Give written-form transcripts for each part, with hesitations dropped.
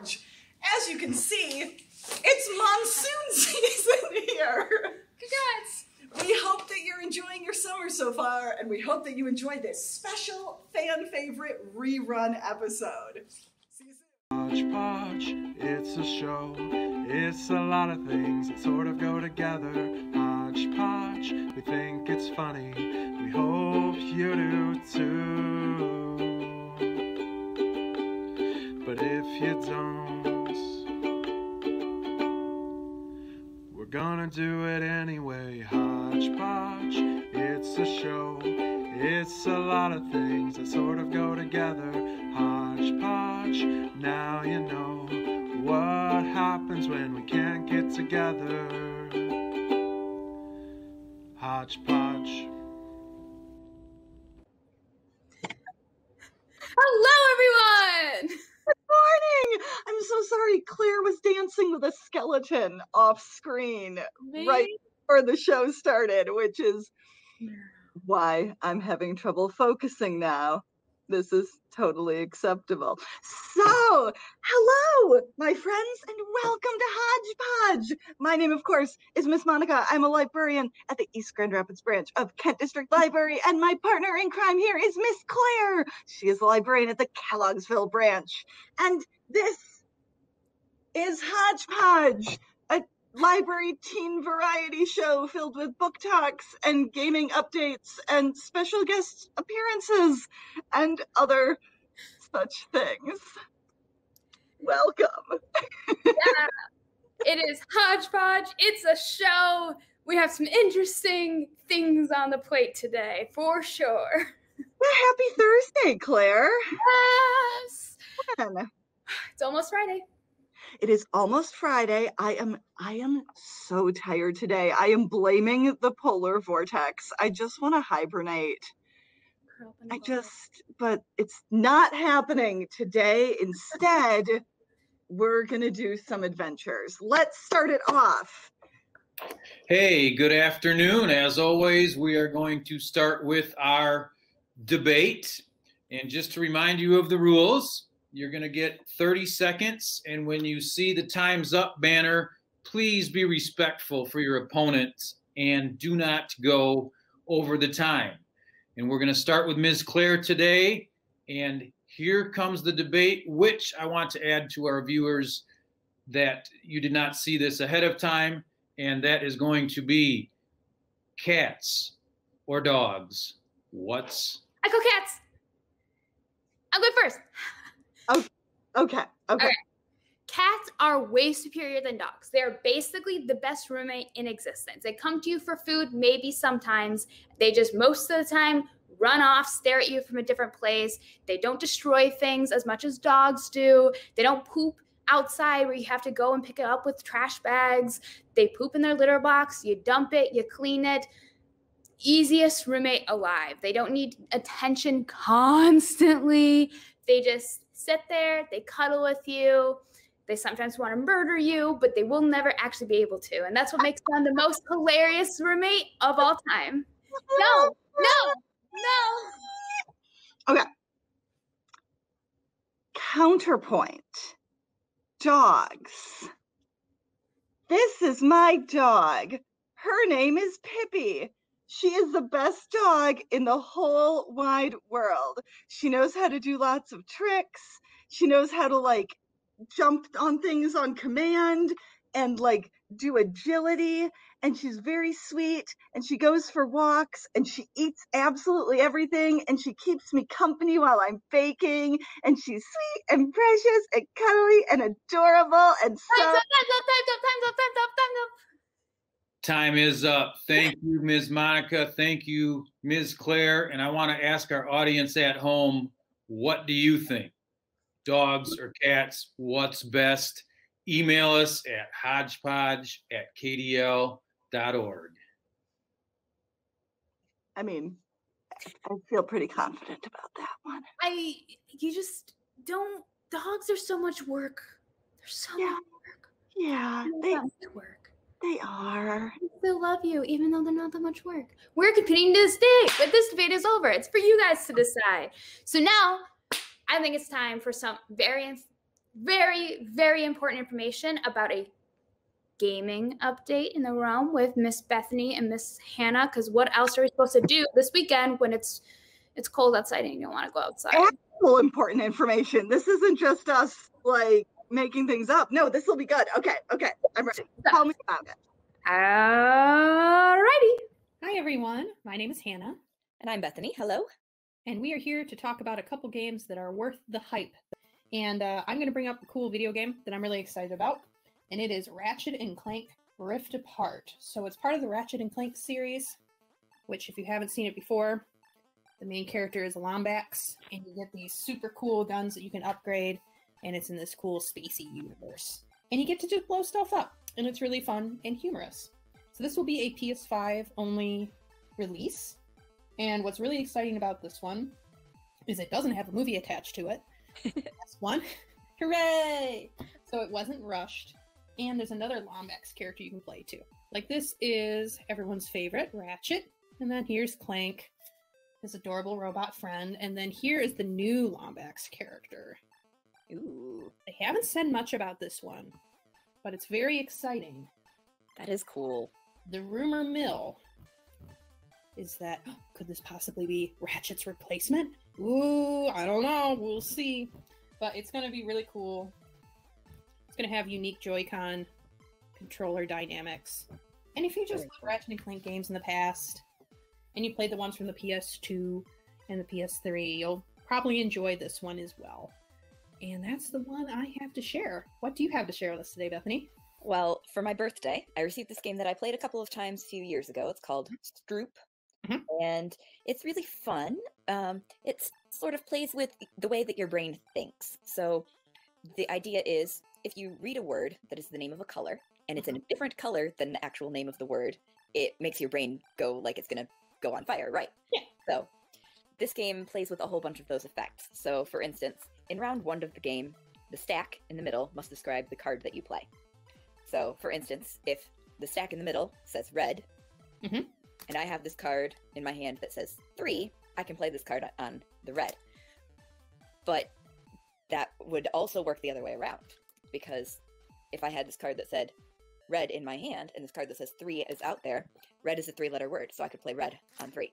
Hodgepodge. As you can see, it's monsoon season here. Congrats! We hope that you're enjoying your summer so far, and we hope that you enjoyed this special fan favorite rerun episode. See you soon. Hodgepodge, it's a show. It's a lot of things that sort of go together. Hodgepodge, we think it's funny. We hope you do too. But if you don't, we're gonna do it anyway. Hodgepodge, it's a show. It's a lot of things that sort of go together. Hodgepodge, now you know what happens when we can't get together. Hodgepodge. Hello, everyone! Good morning! I'm so sorry. Claire was dancing with a skeleton off screen right before the show started, which is why I'm having trouble focusing now. This is totally acceptable. So, hello, my friends, and welcome to Hodgepodge. My name, of course, is Miss Monica. I'm a librarian at the East Grand Rapids branch of Kent District Library, and my partner in crime here is Miss Clare. She is a librarian at the Kelloggsville branch. And this is Hodgepodge, a library teen variety show filled with book talks and gaming updates and special guest appearances and other such things. Welcome. Yeah, it is Hodgepodge. It's a show. We have some interesting things on the plate today, for sure. Well, happy Thursday, Claire. Yes. When? It's almost Friday. It is almost Friday. I am so tired today. I am blaming the polar vortex. I just want to hibernate. But it's not happening today. Instead, we're going to do some adventures. Let's start it off. Hey, good afternoon. As always, we are going to start with our debate. And just to remind you of the rules, you're going to get 30 seconds. And when you see the time's up banner, please be respectful for your opponents and do not go over the time. And we're going to start with Ms. Clare today. And here comes the debate, which I want to add to our viewers that you did not see this ahead of time. And that is going to be cats or dogs. I go cats. I'll go first. Okay. All right. Cats are way superior than dogs. They're basically the best roommate in existence. They come to you for food, maybe sometimes. They just most of the time run off, stare at you from a different place. They don't destroy things as much as dogs do. They don't poop outside where you have to go and pick it up with trash bags. They poop in their litter box. You dump it, you clean it. Easiest roommate alive. They don't need attention constantly. They just sit there, they cuddle with you. They sometimes want to murder you, but they will never actually be able to. And that's what makes them the most hilarious roommate of all time. No. Okay. Counterpoint. Dogs. This is my dog. Her name is Pippi. She is the best dog in the whole wide world. She knows how to do lots of tricks. She knows how to jump on things on command and do agility. And she's very sweet. And she goes for walks and she eats absolutely everything. And she keeps me company while I'm baking. And she's sweet and precious and cuddly and adorable and so. Time's up. Time is up. Thank you, Ms. Monica. Thank you, Ms. Clare. And I want to ask our audience at home, what do you think? Dogs or cats? What's best? Email us at hodgepodge@kdl.org. I mean, I feel pretty confident about that one. Dogs are so much work. They're so much work. Yeah, they are. They love you, even though they're not that much work. We're competing to this day, but this debate is over. It's for you guys to decide. So now, I think it's time for some variants very, very important information about a gaming update in the realm with Miss Bethany and Miss Hannah, because what else are we supposed to do this weekend when it's cold outside and you don't want to go outside? Actual important information. This isn't just us like making things up. No, this will be good. Okay, I'm ready. Tell me about it. Alrighty. Hi everyone, my name is Hannah. And I'm Bethany. Hello. And we are here to talk about a couple games that are worth the hype. And I'm going to bring up a cool video game that I'm really excited about. And it is Ratchet and Clank Rift Apart. So it's part of the Ratchet and Clank series, which if you haven't seen it before, the main character is a Lombax. And you get these super cool guns that you can upgrade. And it's in this cool spacey universe. And you get to just blow stuff up. And it's really fun and humorous. So this will be a PS5 only release. And what's really exciting about this one is it doesn't have a movie attached to it. That's one. Hooray! So it wasn't rushed. And there's another Lombax character you can play too. Like this is everyone's favorite, Ratchet. And then here's Clank, his adorable robot friend. And then here is the new Lombax character. Ooh. They haven't said much about this one, but it's very exciting. That is cool. The rumor mill is that, could this possibly be Ratchet's replacement? Ooh, I don't know. We'll see. But it's going to be really cool. It's going to have unique Joy-Con controller dynamics. And if you just love Ratchet and Clank games in the past, and you played the ones from the PS2 and the PS3, you'll probably enjoy this one as well. And that's the one I have to share. What do you have to share with us today, Bethany? Well, for my birthday, I received this game that I played a couple of times a few years ago. It's called Stroop. And it's really fun. It sort of plays with the way that your brain thinks. So the idea is if you read a word that is the name of a color, and it's in a different color than the actual name of the word, it makes your brain go like it's going to go on fire, right? Yeah. So this game plays with a whole bunch of those effects. So for instance, in round 1 of the game, the stack in the middle must describe the card that you play. So for instance, if the stack in the middle says red, and I have this card in my hand that says 3, I can play this card on the red. But that would also work the other way around, because if I had this card that said red in my hand, and this card that says 3 is out there, red is a 3-letter word, so I could play red on 3.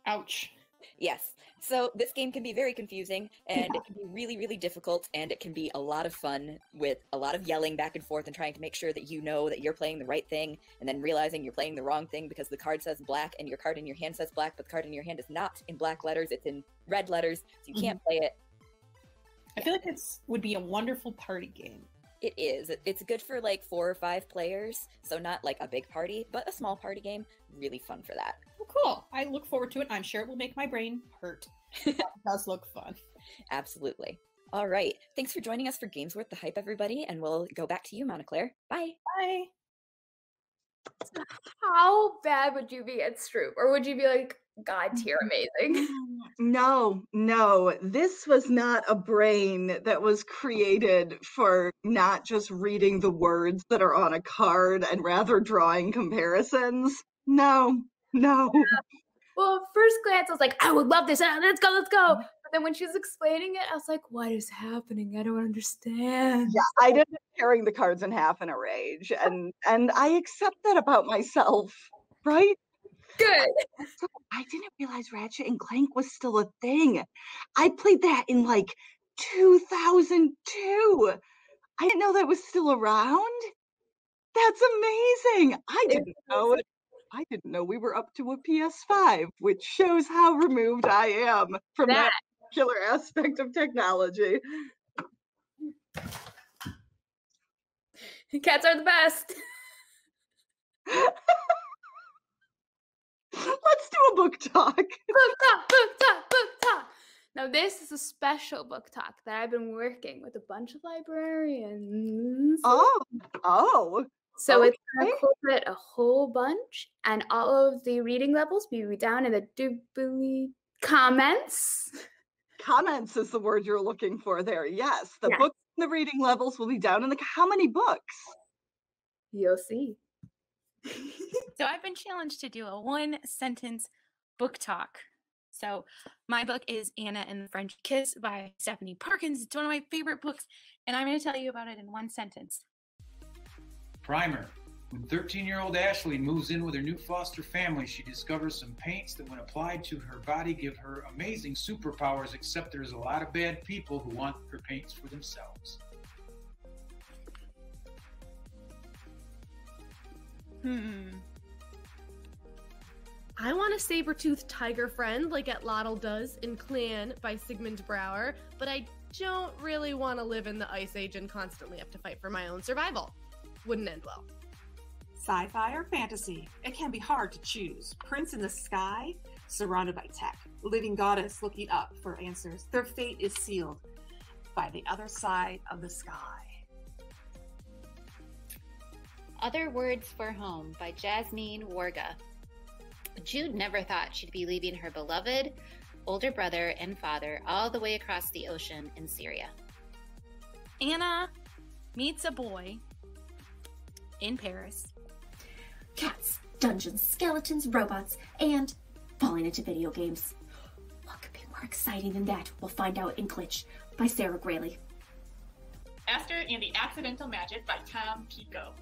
Ouch. Yes. So this game can be very confusing, and it can be really, really difficult, and it can be a lot of fun with a lot of yelling back and forth and trying to make sure that you know that you're playing the right thing, and then realizing you're playing the wrong thing because the card says black and your card in your hand says black, but the card in your hand is not in black letters, it's in red letters, so you can't play it. I feel like this would be a wonderful party game. It is. It's good for like 4 or 5 players, so not like a big party, but a small party game. Really fun for that. Well, cool. I look forward to it. I'm sure it will make my brain hurt. It does look fun. Absolutely. All right. Thanks for joining us for Games Worth the Hype, everybody, and we'll go back to you, Monica Clare. Bye. Bye. How bad would you be at Stroop? Or would you be like, God tier amazing? No, this was not a brain that was created for not just reading the words that are on a card and rather drawing comparisons. No. Well, at first glance, I was like, I would love this. Let's go. But then when she was explaining it, I was like, what is happening? I don't understand. Yeah, I did tearing the cards in half in a rage, and I accept that about myself, right? Good. I didn't realize Ratchet and Clank was still a thing. I played that in like 2002. I didn't know that was still around. That's amazing. I didn't know it. I didn't know we were up to a PS5, which shows how removed I am from that particular aspect of technology. Cats are the best. Let's do a book talk. Book talk. Now, this is a special book talk that I've been working with a bunch of librarians. Oh. So it's going to incorporate a whole bunch, and all of the reading levels will be down in the doobly comments. Comments is the word you're looking for there. Yes, the books and the reading levels will be down in the. How many books? You'll see. So I've been challenged to do a 1-sentence book talk. So my book is Anna and the French Kiss by Stephanie Parkins. It's one of my favorite books, and I'm going to tell you about it in one sentence. Primer. When 13-year-old Ashley moves in with her new foster family, she discovers some paints that, when applied to her body, give her amazing superpowers, except there's a lot of bad people who want her paints for themselves. I want a saber-toothed tiger friend like Atlatl does in Clan by Sigmund Brouwer, but I don't really want to live in the Ice Age and constantly have to fight for my own survival. Wouldn't end well. Sci-fi or fantasy? It can be hard to choose. Prince in the sky, surrounded by tech. Living goddess looking up for answers. Their fate is sealed by the other side of the sky. Other Words for Home by Jasmine Warga. Jude never thought she'd be leaving her beloved older brother and father all the way across the ocean in Syria. Anna meets a boy in Paris. Cats, dungeons, skeletons, robots, and falling into video games. What could be more exciting than that? We'll find out in Glitch by Sarah Grayley. Aster and the Accidental Magic by Tom Pico.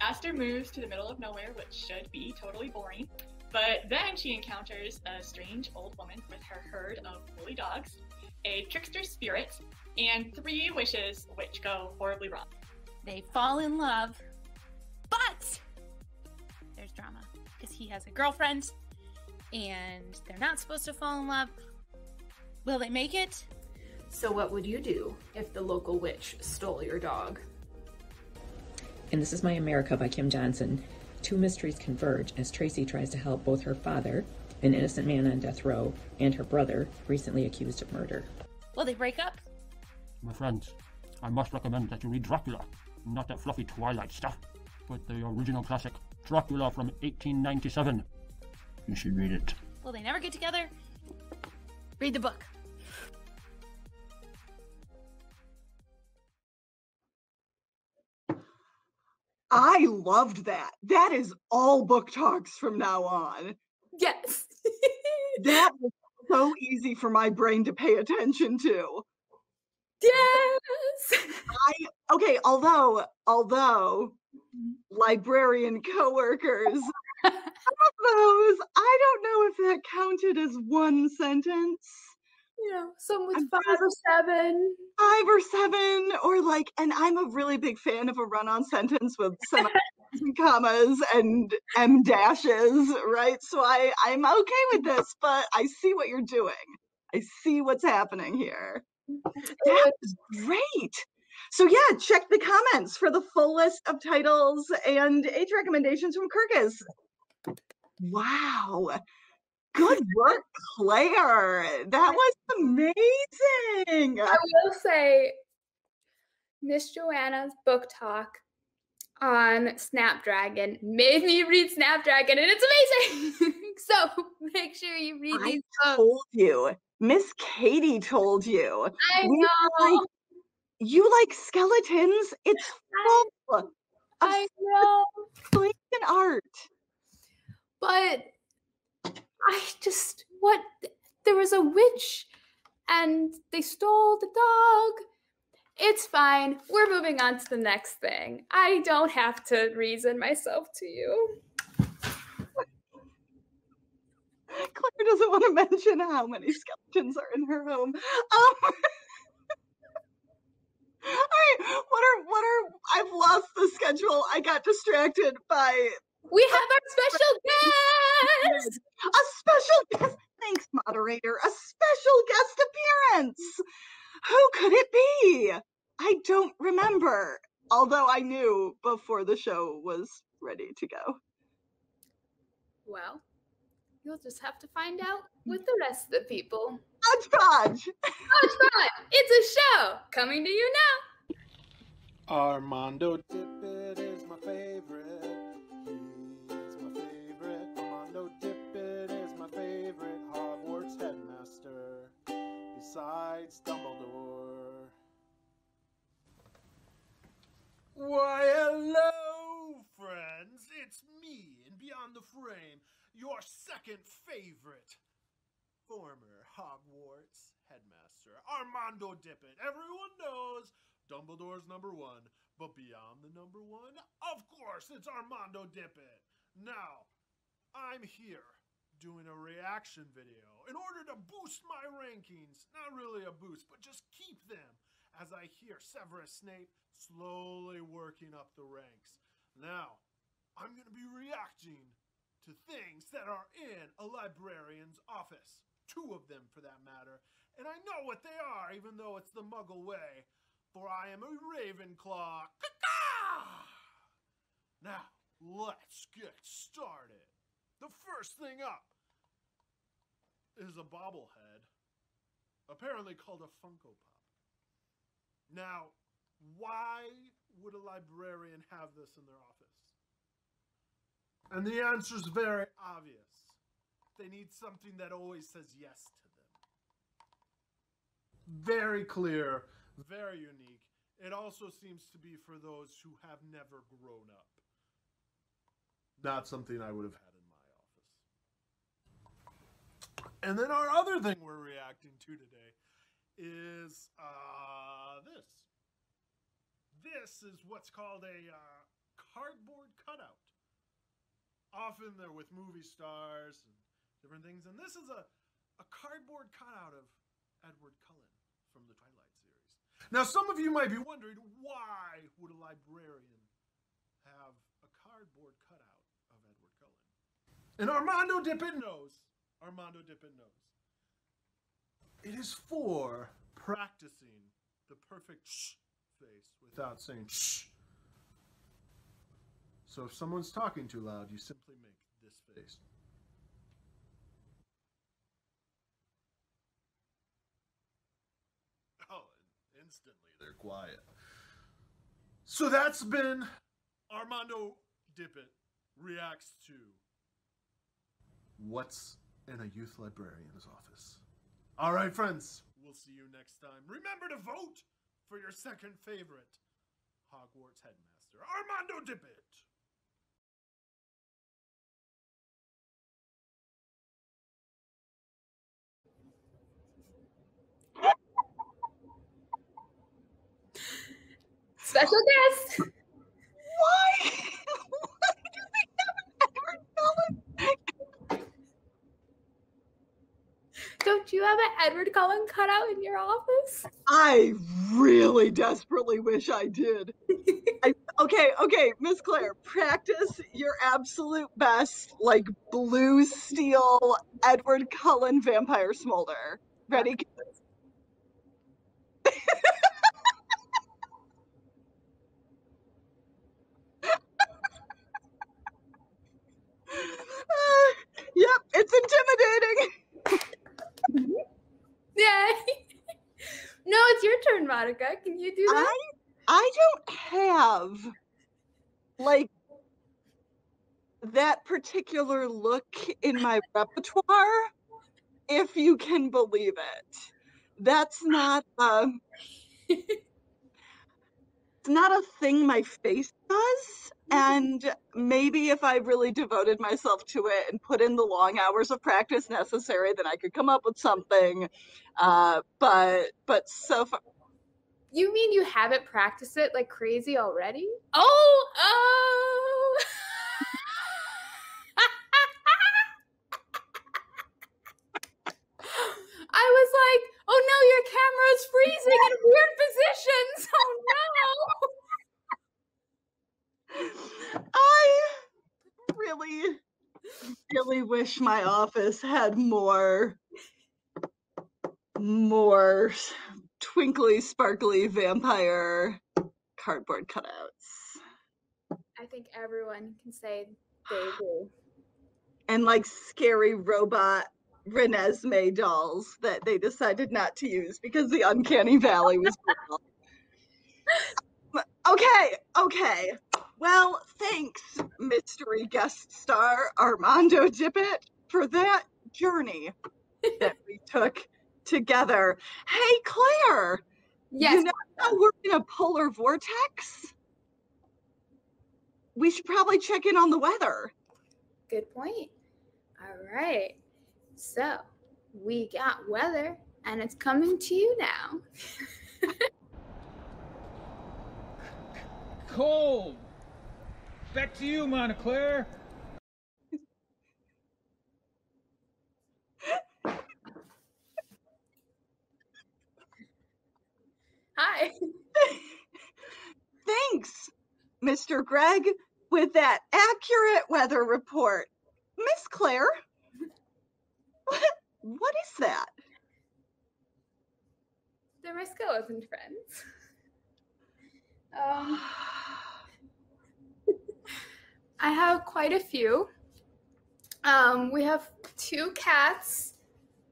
Aster moves to the middle of nowhere, which should be totally boring. But then she encounters a strange old woman with her herd of woolly dogs, a trickster spirit, and 3 wishes which go horribly wrong. They fall in love, but there's drama because he has a girlfriend and they're not supposed to fall in love. Will they make it? So what would you do if the local witch stole your dog? And This Is My America by Kim Johnson. 2 mysteries converge as Tracy tries to help both her father, an innocent man on death row, and her brother, recently accused of murder. Will they break up? My friends, I must recommend that you read Dracula, not that fluffy Twilight stuff, but the original classic, Dracula from 1897. You should read it. Will they never get together? Read the book. I loved that. That is all book talks from now on. Yes. That was so easy for my brain to pay attention to. Yes. Okay, although librarian coworkers, some of those, I don't know if that counted as one sentence. Some with 5 or 7. 5 or 7, or like, and I'm a really big fan of a run-on sentence with some commas and M dashes, right? So I'm okay with this, but I see what you're doing. I see what's happening here. That was great. So yeah, check the comments for the full list of titles and age recommendations from Kirkus. Wow. Good work, Claire. That was amazing. I will say, Miss Joanna's book talk on Snapdragon made me read Snapdragon, and it's amazing. So make sure you read these books. I told you. Miss Katie told you. I know. You like skeletons? It's full of I know. Blinking art. But there was a witch and they stole the dog. It's fine. We're moving on to the next thing. I don't have to reason myself to you. Claire doesn't want to mention how many skeletons are in her home. All right, I've lost the schedule. I got distracted by... We have our special guest! A special guest! Thanks, moderator. A special guest appearance! Who could it be? I don't remember, although I knew before the show was ready to go. Well, you'll just have to find out with the rest of the people. Hodgepodge! Hodgepodge! It's a show coming to you now. Armando Tippett is my favorite. He's my favorite. Armando Tippett is my favorite Hogwarts headmaster. Besides Dumbledore. Why, hello, friends. It's me in Beyond the Frame, your second favorite. former Hogwarts headmaster, Armando Dippet. Everyone knows Dumbledore's number one, but beyond the number one, of course, it's Armando Dippet. Now, I'm here doing a reaction video in order to boost my rankings. Not really a boost, but just keep them as I hear Severus Snape slowly working up the ranks. Now, I'm going to be reacting to things that are in a librarian's office. 2 of them, for that matter. And I know what they are, even though it's the Muggle way. For I am a Ravenclaw. Now, let's get started. The first thing up is a bobblehead, apparently called a Funko Pop. Now, why would a librarian have this in their office? And the answer is very obvious. They need something that always says yes to them. Very clear, very unique. It also seems to be for those who have never grown up. Not something I would have had in my office. And then our other thing we're reacting to today is this. This is what's called a cardboard cutout. Often they're with movie stars and different things. And this is a cardboard cutout of Edward Cullen from the Twilight series. Now, some of you might be wondering, why would a librarian have a cardboard cutout of Edward Cullen? And Armando Dippet knows. Armando Dippet knows. It is for practicing the perfect shh face without saying shh. So if someone's talking too loud, you simply make this face. Oh, and instantly they're quiet. So that's been Armando Dippet reacts to what's in a youth librarian's office. All right, friends, we'll see you next time. Remember to vote for your second favorite Hogwarts headmaster, Armando Dippet. Special guest. Why? Why do they have an Edward Cullen? Don't you have an Edward Cullen cutout in your office? I really desperately wish I did. Okay, Miss Clare, practice your absolute best, like blue steel Edward Cullen vampire smolder. Ready? Yep, it's intimidating. Yay! No, it's your turn, Monica. Can you do that? I don't have like that particular look in my repertoire, if you can believe it. That's not it's not a thing my face does. And maybe if I really devoted myself to it and put in the long hours of practice necessary, then I could come up with something. But so far. You mean you haven't practiced it like crazy already? Oh! I was like, oh no, your camera's freezing in weird positions. Oh no! I really wish my office had more twinkly, sparkly vampire cardboard cutouts. I think everyone can say they do. And like scary robot Renesmee dolls that they decided not to use because the Uncanny Valley was brutal. Okay. Well, thanks, mystery guest star Armando Dippet, for that journey that we took together. Hey, Claire. Yes. You know how we're in a polar vortex? We should probably check in on the weather. Good point. All right. So, we got weather, and it's coming to you now. Cold. Back to you, Monica Clare. Hi. Thanks, Mr. Greg, with that accurate weather report. Miss Clare, what is that? They're my skeleton friends. I have quite a few. We have 2 cats.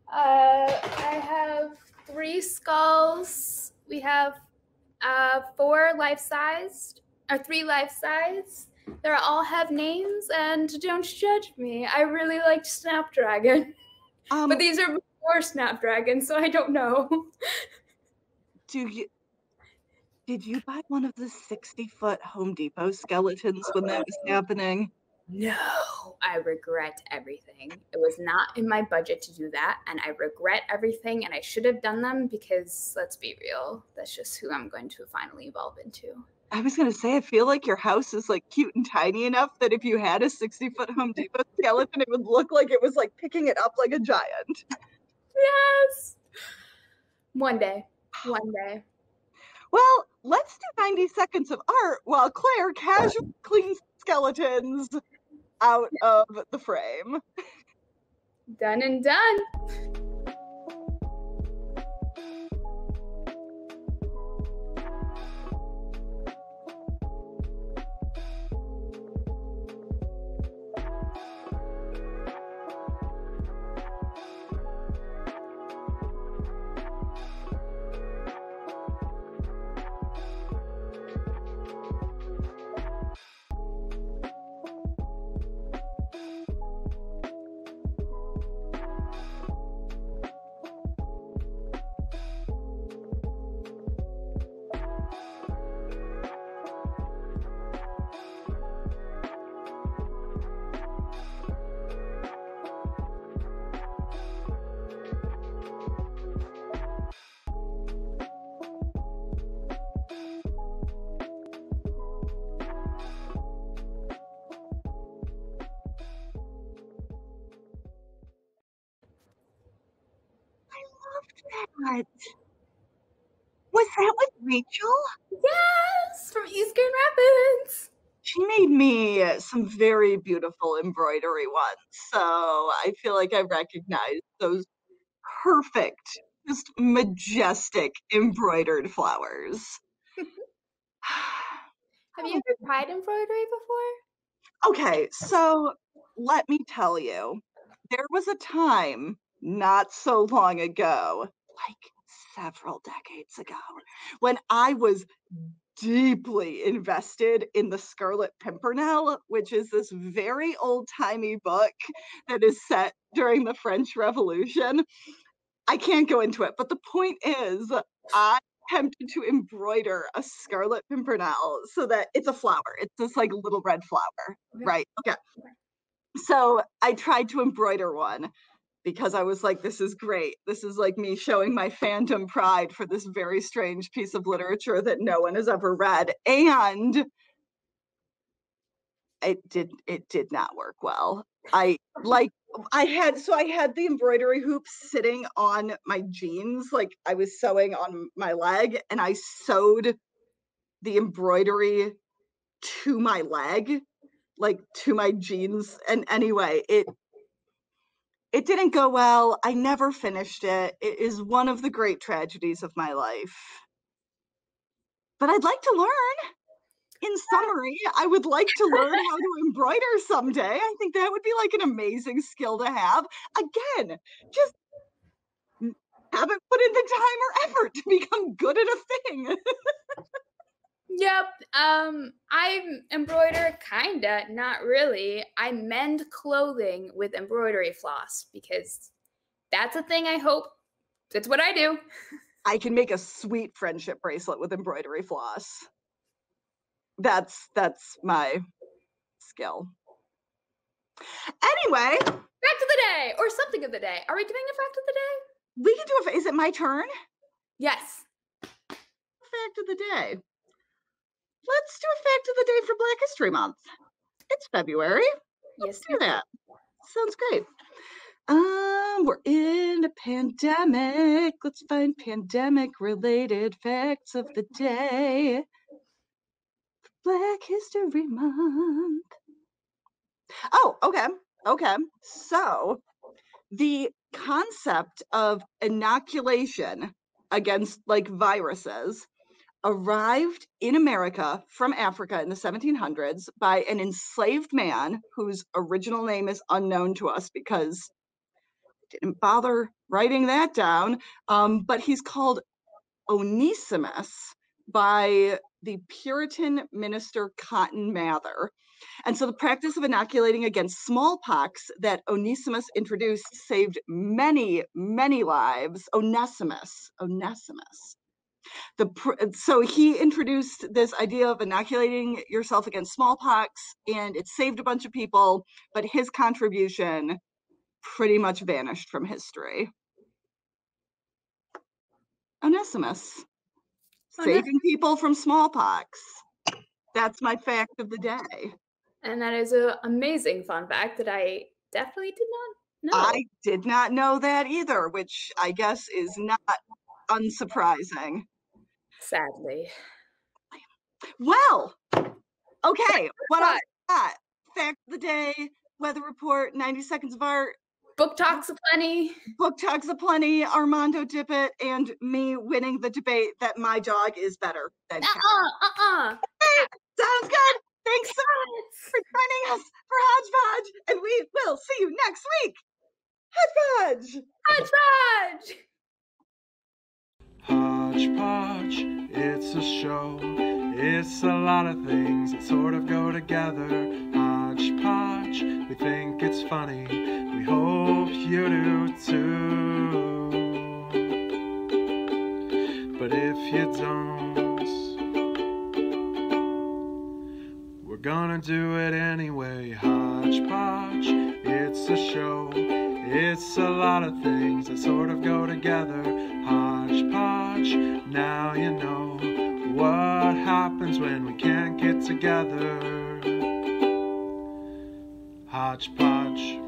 I have 3 skulls. We have 4 life-sized, or 3 life-size. They all have names, and don't judge me. I really liked Snapdragon. But these are before Snapdragon, so I don't know. Did you buy one of the 60-foot Home Depot skeletons when that was happening? No, I regret everything. It was not in my budget to do that, and I regret everything, and I should have done them because, let's be real, that's just who I'm going to finally evolve into. I was going to say, I feel like your house is like cute and tiny enough that if you had a 60-foot Home Depot skeleton, it would look like it was like picking it up like a giant. Yes! One day. Well, let's do 90 seconds of art while Claire casually cleans skeletons out of the frame. Done and done. That. Was that with Rachel? Yes, from East Grand Rapids. She made me some very beautiful embroidery ones, so I feel like I recognize those perfect, just majestic embroidered flowers. Have you ever tried embroidery before? Okay, so let me tell you, there was a time not so long ago, like several decades ago, when I was deeply invested in the Scarlet Pimpernel, which is this very old-timey book that is set during the French Revolution. I can't go into it, but the point is, I attempted to embroider a Scarlet Pimpernel so that it's a flower. It's this like little red flower, right? Okay. So I tried to embroider one because I was like, this is great. This is like me showing my fandom pride for this very strange piece of literature that no one has ever read. And it did not work well. I had the embroidery hoop sitting on my jeans, like I was sewing on my leg, and I sewed the embroidery to my leg, like to my jeans. And anyway, it didn't go well. I never finished it. It is one of the great tragedies of my life. But I'd like to learn. In summary, I would like to learn how to embroider someday. I think that would be like an amazing skill to have. Again, just haven't put in the time or effort to become good at a thing. Yep. I embroider kinda, not really. I mend clothing with embroidery floss because that's a thing. I hope that's what I do. I can make a sweet friendship bracelet with embroidery floss. That's my skill. Anyway. Fact of the day, or something of the day. Are we doing a fact of the day? We can do is it my turn? Yes. Fact of the day. Let's do a fact of the day for Black History Month. It's February. Let's do that. Sounds great. We're in a pandemic. Let's find pandemic-related facts of the day. Black History Month. Oh, okay. Okay. So the concept of inoculation against like viruses arrived in America from Africa in the 1700s by an enslaved man whose original name is unknown to us because I didn't bother writing that down. But he's called Onesimus by the Puritan minister Cotton Mather. And so the practice of inoculating against smallpox that Onesimus introduced saved many, many lives. Onesimus. So he introduced this idea of inoculating yourself against smallpox, and it saved a bunch of people, but his contribution pretty much vanished from history. Onesimus. Saving people from smallpox. That's my fact of the day. And that is an amazing fun fact that I definitely did not know. I did not know that either, which I guess is not unsurprising. Sadly. Well, okay. What else got? Fact of the day, weather report, 90 seconds of art. Book talks aplenty. Book talks aplenty, Armando Dippet, and me winning the debate that my dog is better than Cat. Hey, sounds good. Thanks so much for joining us for Hodgepodge, and we will see you next week. Hodgepodge! Hodgepodge! Hodgepodge, it's a show. It's a lot of things that sort of go together. Hodgepodge, we think it's funny. We hope you do too. But if you don't, we're gonna do it anyway. Hodgepodge, it's a show. It's a lot of things that sort of go together. Hodgepodge, now you know what happens when we can't get together. Hodgepodge.